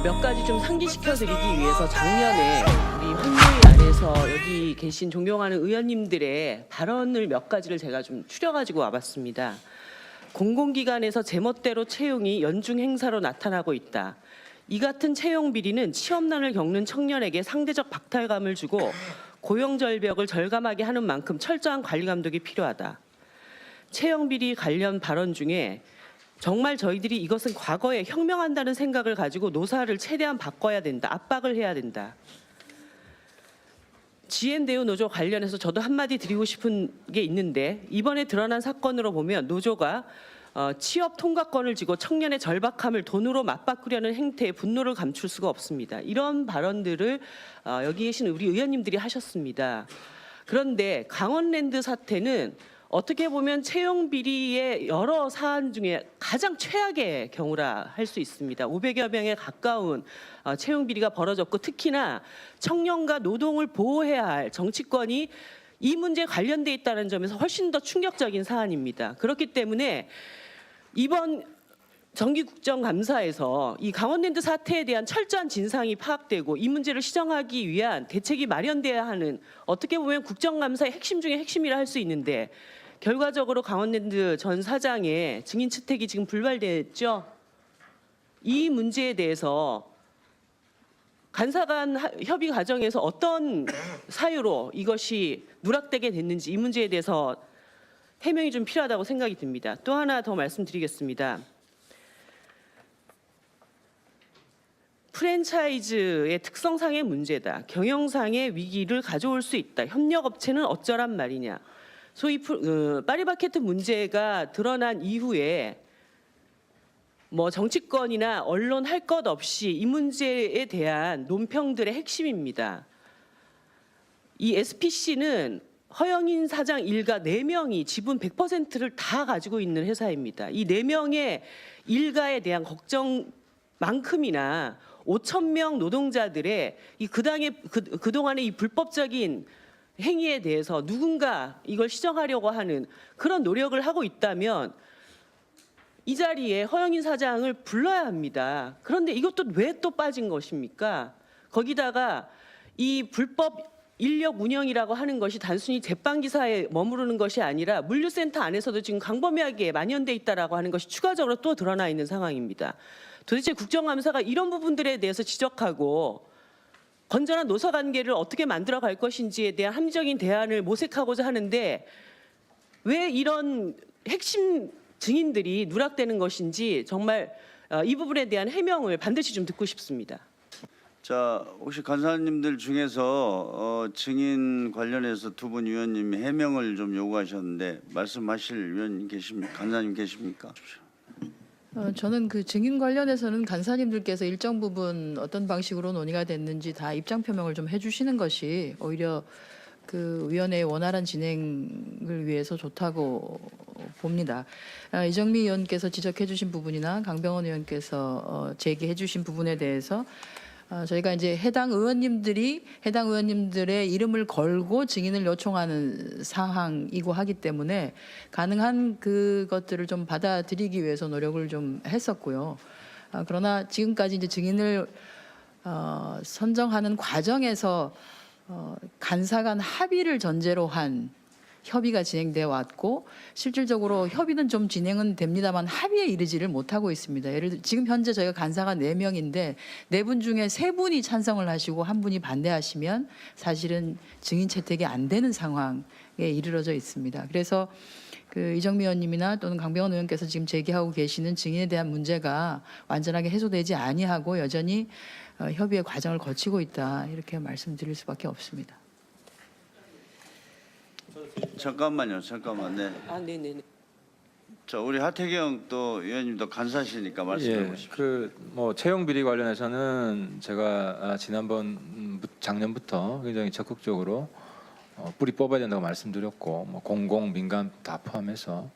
몇 가지 좀 상기시켜 드리기 위해서 작년에 우리 환노위 안에서 여기 계신 존경하는 의원님들의 발언을 몇 가지를 제가 좀 추려가지고 와봤습니다. 공공기관에서 제멋대로 채용이 연중 행사로 나타나고 있다. 이 같은 채용 비리는 취업난을 겪는 청년에게 상대적 박탈감을 주고 고용 절벽을 절감하게 하는 만큼 철저한 관리 감독이 필요하다. 채용 비리 관련 발언 중에 정말 저희들이 이것은 과거에 혁명한다는 생각을 가지고 노사를 최대한 바꿔야 된다. 압박을 해야 된다. GM대우 노조 관련해서 저도 한마디 드리고 싶은 게 있는데 이번에 드러난 사건으로 보면 노조가 취업 통과권을 쥐고 청년의 절박함을 돈으로 맞바꾸려는 행태에 분노를 감출 수가 없습니다. 이런 발언들을 여기 계신 우리 의원님들이 하셨습니다. 그런데 강원랜드 사태는 어떻게 보면 채용 비리의 여러 사안 중에 가장 최악의 경우라 할 수 있습니다. 500여 명에 가까운 채용 비리가 벌어졌고 특히나 청년과 노동을 보호해야 할 정치권이 이 문제에 관련돼 있다는 점에서 훨씬 더 충격적인 사안입니다. 그렇기 때문에 이번 정기국정감사에서 이 강원랜드 사태에 대한 철저한 진상이 파악되고 이 문제를 시정하기 위한 대책이 마련돼야 하는 어떻게 보면 국정감사의 핵심 중에 핵심이라 할 수 있는데 결과적으로 강원랜드 전 사장의 증인 채택이 지금 불발됐죠. 이 문제에 대해서 간사간 협의 과정에서 어떤 사유로 이것이 누락되게 됐는지 이 문제에 대해서 해명이 좀 필요하다고 생각이 듭니다. 또 하나 더 말씀드리겠습니다. 프랜차이즈의 특성상의 문제다. 경영상의 위기를 가져올 수 있다. 협력업체는 어쩌란 말이냐. 소위 파리바게뜨 문제가 드러난 이후에 뭐 정치권이나 언론 할 것 없이 이 문제에 대한 논평들의 핵심입니다. 이 SPC는 허영인 사장 일가 4명이 지분 100%를 다 가지고 있는 회사입니다. 이 4명의 일가에 대한 걱정만큼이나 5,000명 노동자들의 그동안의 이 불법적인 행위에 대해서 누군가 이걸 시정하려고 하는 그런 노력을 하고 있다면 이 자리에 허영인 사장을 불러야 합니다. 그런데 이것도 왜 또 빠진 것입니까? 거기다가 이 불법 인력 운영이라고 하는 것이 단순히 제빵기사에 머무르는 것이 아니라 물류센터 안에서도 지금 광범위하게 만연돼 있다라고 하는 것이 추가적으로 또 드러나 있는 상황입니다. 도대체 국정감사가 이런 부분들에 대해서 지적하고 건전한 노사관계를 어떻게 만들어갈 것인지에 대한 합리적인 대안을 모색하고자 하는데 왜 이런 핵심 증인들이 누락되는 것인지 정말 이 부분에 대한 해명을 반드시 좀 듣고 싶습니다. 자, 혹시 간사님들 중에서 증인 관련해서 두 분 위원님이 해명을 좀 요구하셨는데 말씀하실 위원 계십니까? 간사님 계십니까? 저는 그 증인 관련해서는 간사님들께서 일정 부분 어떤 방식으로 논의가 됐는지 다 입장 표명을 좀 해주시는 것이 오히려 그 위원회의 원활한 진행을 위해서 좋다고 봅니다. 이정미 의원께서 지적해주신 부분이나 강병원 의원께서 제기해주신 부분에 대해서 저희가 이제 해당 의원님들의 이름을 걸고 증인을 요청하는 사항이고 하기 때문에 가능한 그것들을 좀 받아들이기 위해서 노력을 좀 했었고요. 그러나 지금까지 이제 증인을 선정하는 과정에서 간사 간 합의를 전제로 한 협의가 진행되어 왔고 실질적으로 협의는 좀 진행은 됩니다만 합의에 이르지를 못하고 있습니다. 예를 들어 지금 현재 저희가 간사가 4명인데 4분 중에 3분이 찬성을 하시고 1분이 반대하시면 사실은 증인 채택이 안 되는 상황에 이르러져 있습니다. 그래서 그 이정미 의원님이나 또는 강병원 의원께서 지금 제기하고 계시는 증인에 대한 문제가 완전하게 해소되지 아니하고 여전히 협의의 과정을 거치고 있다 이렇게 말씀드릴 수밖에 없습니다. 잠깐만. 네. 네네네. 자, 우리 하태경 또 위원님도 간사시니까 말씀해 보십시오. 뭐 채용 비리 관련해서는 제가 작년부터 굉장히 적극적으로 뿌리 뽑아야 된다고 말씀드렸고 뭐 공공 민간 다 포함해서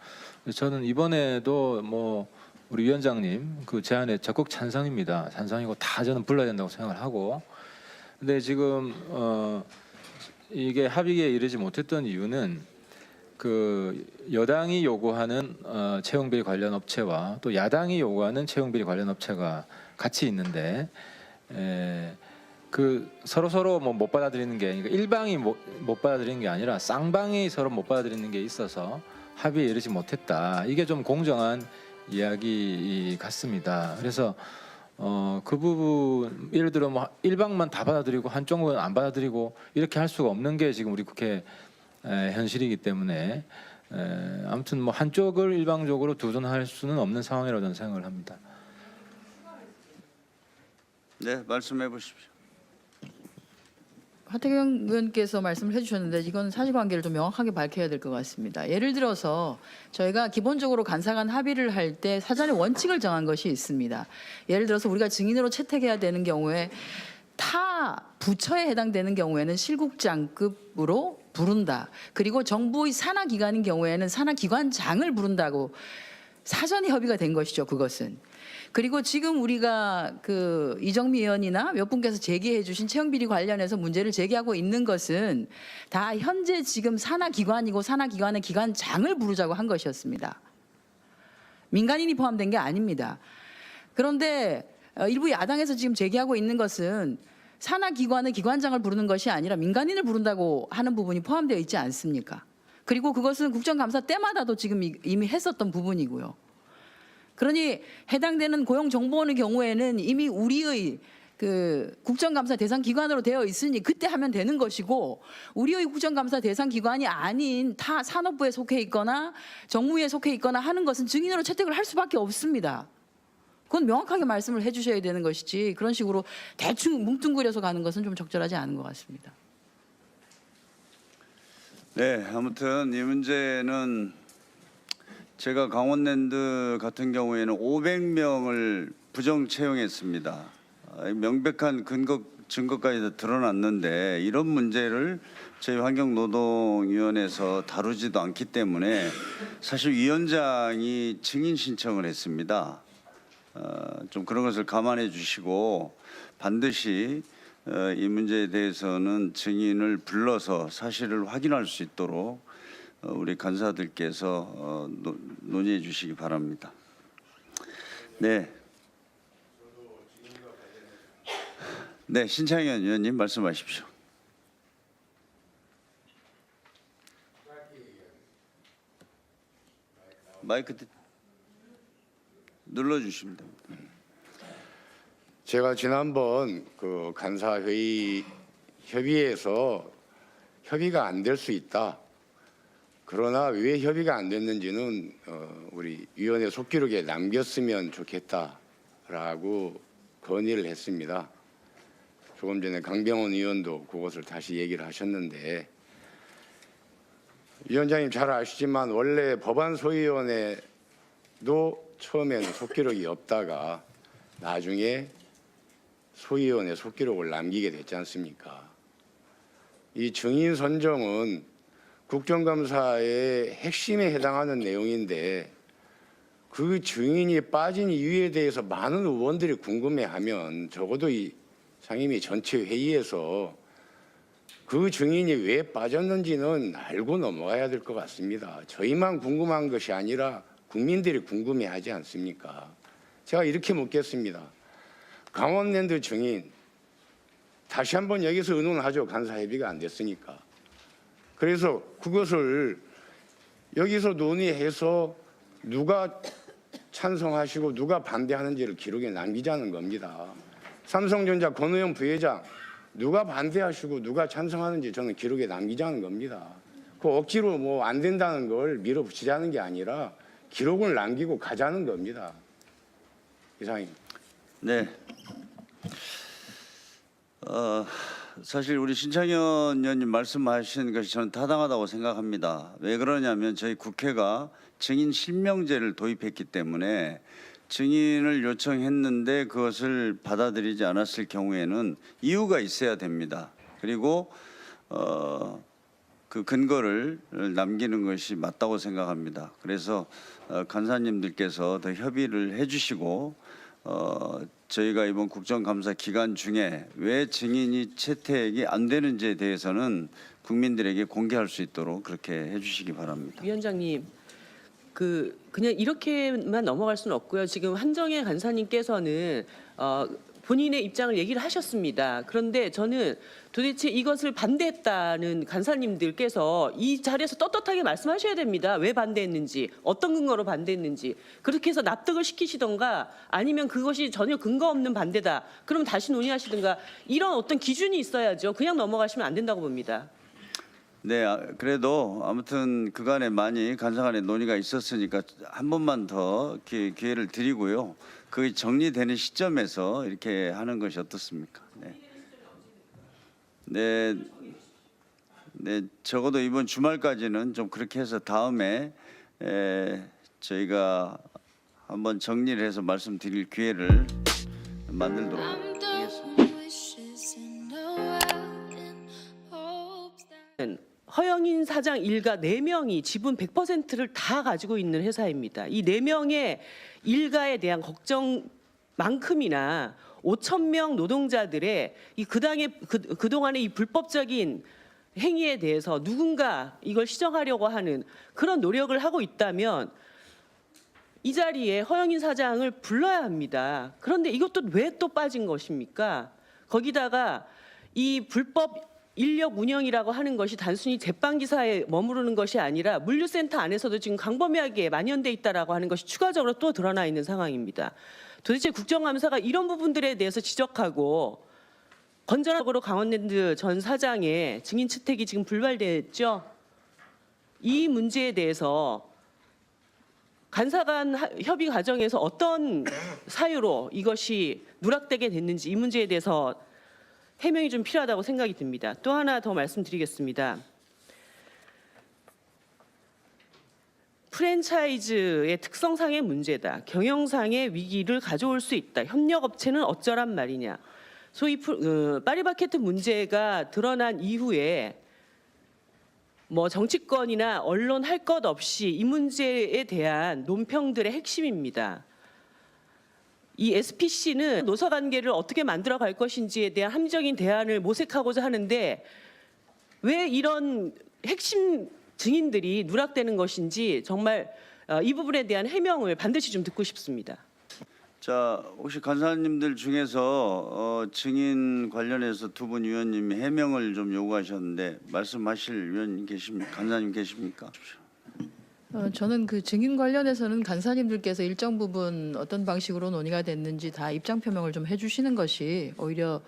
저는 이번에도 뭐 우리 위원장님 그 제안에 적극 찬성입니다. 찬성이고 다 저는 불러야 된다고 생각을 하고 근데 지금 이게 합의에 이르지 못했던 이유는 그 여당이 요구하는 채용비리 관련 업체와 또 야당이 요구하는 채용비리 관련 업체가 같이 있는데 그 서로 뭐 못 받아들이는 게 그러니까 일방이 못 받아들이는 게 아니라 쌍방이 서로 못 받아들이는 게 있어서 합의에 이르지 못했다. 이게 좀 공정한 이야기 같습니다. 그래서 그 부분 예를 들어 뭐 일방만 다 받아들이고 한쪽은 안 받아들이고 이렇게 할 수가 없는 게 지금 우리 국회 현실이기 때문에 아무튼 뭐 한쪽을 일방적으로 두둔할 수는 없는 상황이라고 저는 생각을 합니다. 네, 말씀해 보십시오. 하태경 의원께서 말씀을 해주셨는데 이건 사실관계를 좀 명확하게 밝혀야 될 것 같습니다. 예를 들어서 저희가 기본적으로 간사간 합의를 할 때 사전에 원칙을 정한 것이 있습니다. 예를 들어서 우리가 증인으로 채택해야 되는 경우에 타 부처에 해당되는 경우에는 실국장급으로 부른다. 그리고 정부의 산하기관인 경우에는 산하기관장을 부른다고 사전에 협의가 된 것이죠. 그것은. 그리고 지금 우리가 그 이정미 의원이나 몇 분께서 제기해 주신 채용비리 관련해서 문제를 제기하고 있는 것은 다 현재 지금 산하기관이고 산하기관의 기관장을 부르자고 한 것이었습니다. 민간인이 포함된 게 아닙니다. 그런데 일부 야당에서 지금 제기하고 있는 것은 산하기관의 기관장을 부르는 것이 아니라 민간인을 부른다고 하는 부분이 포함되어 있지 않습니까? 그리고 그것은 국정감사 때마다도 지금 이미 했었던 부분이고요. 그러니 해당되는 고용정보원의 경우에는 이미 우리의 그 국정감사 대상 기관으로 되어 있으니 그때 하면 되는 것이고 우리의 국정감사 대상 기관이 아닌 타 산업부에 속해 있거나 정무위에 속해 있거나 하는 것은 증인으로 채택을 할 수밖에 없습니다. 그건 명확하게 말씀을 해주셔야 되는 것이지 그런 식으로 대충 뭉뚱그려서 가는 것은 좀 적절하지 않은 것 같습니다. 네, 아무튼 이 문제는 제가 강원랜드 같은 경우에는 500명을 부정 채용했습니다. 명백한 증거까지 다 드러났는데 이런 문제를 저희 환경노동위원회에서 다루지도 않기 때문에 사실 위원장이 증인 신청을 했습니다. 좀 그런 것을 감안해 주시고 반드시 이 문제에 대해서는 증인을 불러서 사실을 확인할 수 있도록 우리 간사들께서 논의해 주시기 바랍니다. 네. 네, 신창현 의원님 말씀하십시오. 마이크 눌러주시면 됩니다. 제가 지난번 그 간사회의 협의에서 협의가 안 될 수 있다. 그러나 왜 협의가 안 됐는지는 우리 위원회 속기록에 남겼으면 좋겠다라고 건의를 했습니다. 조금 전에 강병원 의원도 그것을 다시 얘기를 하셨는데 위원장님 잘 아시지만 원래 법안 소위원회도 처음에는 속기록이 없다가 나중에 소위원회 속기록을 남기게 됐지 않습니까? 이 증인 선정은 국정감사의 핵심에 해당하는 내용인데 그 증인이 빠진 이유에 대해서 많은 의원들이 궁금해하면 적어도 이 상임위 전체 회의에서 그 증인이 왜 빠졌는지는 알고 넘어가야 될 것 같습니다. 저희만 궁금한 것이 아니라 국민들이 궁금해하지 않습니까? 제가 이렇게 묻겠습니다. 강원랜드 증인 다시 한번 여기서 의논하죠. 간사 협의가 안 됐으니까. 그래서 그것을 여기서 논의해서 누가 찬성하시고 누가 반대하는지를 기록에 남기자는 겁니다. 삼성전자 권오영 부회장 누가 반대하시고 누가 찬성하는지 저는 기록에 남기자는 겁니다. 그 억지로 뭐 안 된다는 걸 밀어붙이자는 게 아니라 기록을 남기고 가자는 겁니다. 이상입니다. 네. 사실 우리 신창현 의원님 말씀하신 것이 저는 타당하다고 생각합니다. 왜 그러냐면 저희 국회가 증인 실명제를 도입했기 때문에 증인을 요청했는데 그것을 받아들이지 않았을 경우에는 이유가 있어야 됩니다. 그리고 그 근거를 남기는 것이 맞다고 생각합니다. 그래서 간사님들께서 더 협의를 해주시고 저희가 이번 국정감사 기간 중에 왜 증인이 채택이 안 되는지에 대해서는 국민들에게 공개할 수 있도록 그렇게 해주시기 바랍니다. 위원장님, 그냥 이렇게만 넘어갈 수는 없고요. 지금 한정혜 간사님께서는 본인의 입장을 얘기를 하셨습니다. 그런데 저는 도대체 이것을 반대했다는 간사님들께서 이 자리에서 떳떳하게 말씀하셔야 됩니다. 왜 반대했는지, 어떤 근거로 반대했는지. 그렇게 해서 납득을 시키시던가 아니면 그것이 전혀 근거 없는 반대다. 그럼 다시 논의하시든가 이런 어떤 기준이 있어야죠. 그냥 넘어가시면 안 된다고 봅니다. 네, 그래도 아무튼 그간에 많이 간사 간의 논의가 있었으니까 한 번만 더 기회를 드리고요. 그게 정리되는 시점에서 이렇게 하는 것이 어떻습니까? 네, 적어도 이번 주말까지는 좀 그렇게 해서 다음에 저희가 한번 정리를 해서 말씀드릴 기회를 만들도록 하겠습니다. 허영인 사장 일가 4명이 지분 100%를 다 가지고 있는 회사입니다. 이 4명의 일가에 대한 걱정만큼이나 5,000명 노동자들의 그동안의 이 불법적인 행위에 대해서 누군가 이걸 시정하려고 하는 그런 노력을 하고 있다면 이 자리에 허영인 사장을 불러야 합니다. 그런데 이것도 왜 또 빠진 것입니까? 거기다가 이 불법 인력 운영이라고 하는 것이 단순히 제빵기사에 머무르는 것이 아니라 물류센터 안에서도 지금 광범위하게 만연돼 있다라고 하는 것이 추가적으로 또 드러나 있는 상황입니다. 도대체 국정감사가 이런 부분들에 대해서 지적하고 건전하고 강원랜드 전 사장의 증인 채택이 지금 불발됐죠. 이 문제에 대해서 간사 간 협의 과정에서 어떤 사유로 이것이 누락되게 됐는지 이 문제에 대해서 해명이 좀 필요하다고 생각이 듭니다. 또 하나 더 말씀드리겠습니다. 프랜차이즈의 특성상의 문제다. 경영상의 위기를 가져올 수 있다. 협력업체는 어쩌란 말이냐. 소위 파리바게뜨 문제가 드러난 이후에 뭐 정치권이나 언론 할 것 없이 이 문제에 대한 논평들의 핵심입니다. 이 SPC는 노사관계를 어떻게 만들어 갈 것인지에 대한 합리적인 대안을 모색하고자 하는데 왜 이런 핵심 증인들이 누락되는 것인지 정말 이 부분에 대한 해명을 반드시 좀 듣고 싶습니다. 자, 혹시 간사님들 중에서 증인 관련해서 두 분 위원님이 해명을 좀 요구하셨는데 말씀하실 위원님 계십니까? 간사님 계십니까? 저는 그 증인 관련해서는 간사님들께서 일정 부분 어떤 방식으로 논의가 됐는지 다 입장 표명을 좀 해주시는 것이 오히려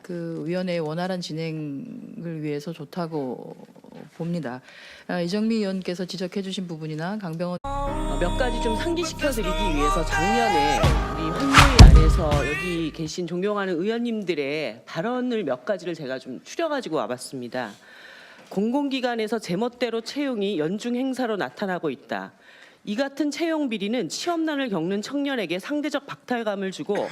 그 위원회의 원활한 진행을 위해서 좋다고 봅니다. 이정미 의원께서 지적해주신 부분이나 강병원 몇 가지 좀 상기시켜드리기 위해서 작년에 우리 환노위 안에서 여기 계신 존경하는 의원님들의 발언을 몇 가지를 제가 좀 추려가지고 와봤습니다. 공공기관에서 제멋대로 채용이 연중 행사로 나타나고 있다. 이 같은 채용 비리는 취업난을 겪는 청년에게 상대적 박탈감을 주고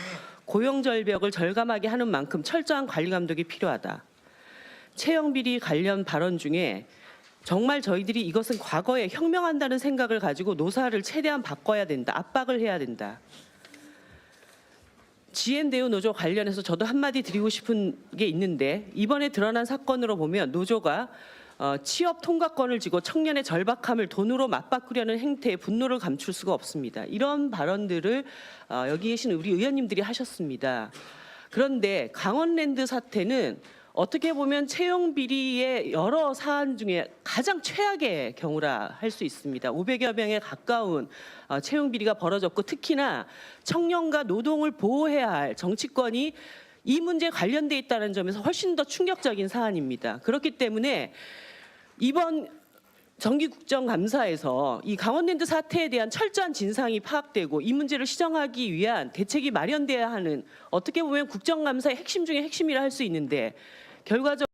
고용 절벽을 절감하게 하는 만큼 철저한 관리 감독이 필요하다. 채용 비리 관련 발언 중에 정말 저희들이 이것은 과거에 혁명한다는 생각을 가지고 노사를 최대한 바꿔야 된다. 압박을 해야 된다. GM대우 노조 관련해서 저도 한마디 드리고 싶은 게 있는데 이번에 드러난 사건으로 보면 노조가 취업 통과권을 쥐고 청년의 절박함을 돈으로 맞바꾸려는 행태에 분노를 감출 수가 없습니다. 이런 발언들을 여기 계신 우리 의원님들이 하셨습니다. 그런데 강원랜드 사태는 어떻게 보면 채용 비리의 여러 사안 중에 가장 최악의 경우라 할 수 있습니다. 500여 명에 가까운 채용 비리가 벌어졌고 특히나 청년과 노동을 보호해야 할 정치권이 이 문제에 관련돼 있다는 점에서 훨씬 더 충격적인 사안입니다. 그렇기 때문에 이번 정기국정감사에서 이 강원랜드 사태에 대한 철저한 진상이 파악되고 이 문제를 시정하기 위한 대책이 마련돼야 하는 어떻게 보면 국정감사의 핵심 중에 핵심이라 할 수 있는데 결과적으로